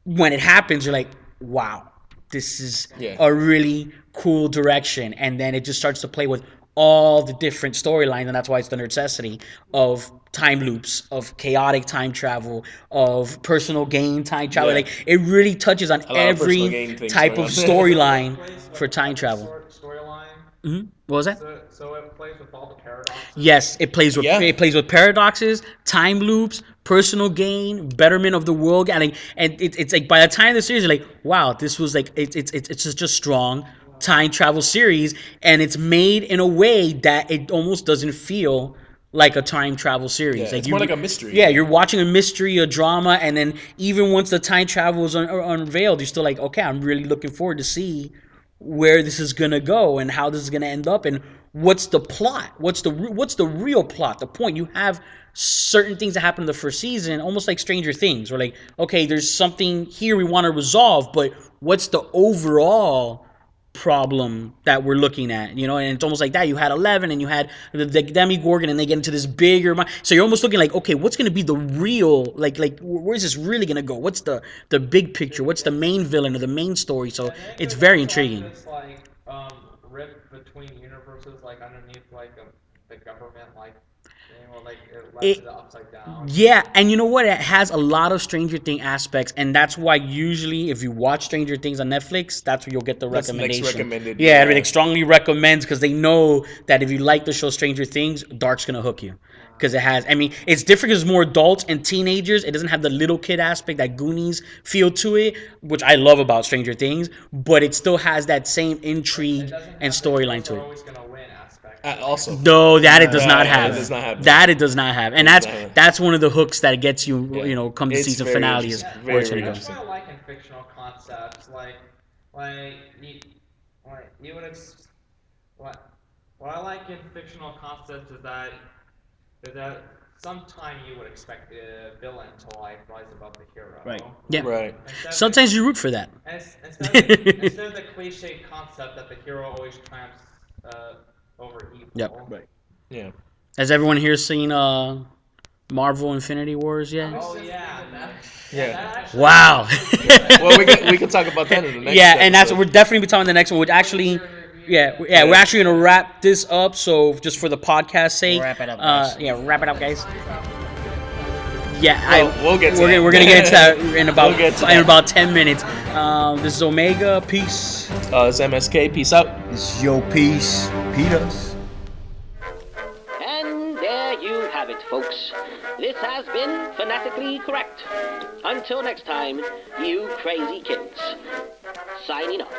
When it happens, you're like, wow, this is a really cool direction. And then it just starts to play with all the different storylines, and that's why it's the necessity of time loops, of chaotic time travel, of personal gain time travel. Yeah. Like it really touches on every type of storyline for time travel. Storyline. Mm-hmm. What was that? So it plays with all the paradoxes. Yes, it plays with paradoxes, time loops, personal gain, betterment of the world, and it's like by the time of the series, you're like, wow, this was like it's just a strong time travel series, and it's made in a way that it almost doesn't feel like a time travel series. Yeah, like it's more like a mystery. Yeah, you're watching a mystery, a drama, and then even once the time travel is unveiled, you're still like, okay, I'm really looking forward to see where this is gonna go and how this is gonna end up and what's the plot, what's the real plot, the point. You have certain things that happen in the first season, almost like Stranger Things, where like, okay, there's something here we want to resolve, but what's the overall problem that we're looking at, and it's almost like that. You had 11 and you had the Demigorgon, and they get into this bigger so you're almost looking like, okay, what's going to be the real, like where's this really going to go, what's the big picture, what's the main villain or the main story. So it's very intriguing. This rip between universes, like underneath the government, like it lets it upside down. Yeah, and you know what? It has a lot of Stranger Things aspects, and that's why usually if you watch Stranger Things on Netflix, that's where you'll get the recommendation. Next recommended. Yeah, it strongly recommends, because they know that if you like the show Stranger Things, Dark's gonna hook you. Because it has, it's different because it's more adults and teenagers. It doesn't have the little kid aspect, that Goonies feel to it, which I love about Stranger Things, but it still has that same intrigue and storyline to it. Also, no, that it does not have. It does not have that. It does not have, and that's one of the hooks that gets you. Come to season finale is where it's gonna go. That's what I like in fictional concepts, what I like in fictional concepts is that sometime you would expect the villain to rise above the hero. Right. Yeah. Right. Sometimes you root for that. Instead of the cliche concept that the hero always triumphs over evil. Yep. Right. Yeah. Has everyone here seen Marvel Infinity Wars yet? Oh yeah. Yeah. Wow. Well, we can talk about that in the next. Yeah, and that's we're definitely be talking the next one. Which actually, we're actually gonna wrap this up. So just for the podcast sake, wrap it up, guys. Wrap it up, guys. Yeah, we'll get to that. We're gonna get into that in about 10 minutes. This is Omega. Peace. It's MSK. Peace out. It's Yo Peace. Peters. And there you have it, folks. This has been Fanatically Correct. Until next time, you crazy kids. Signing off.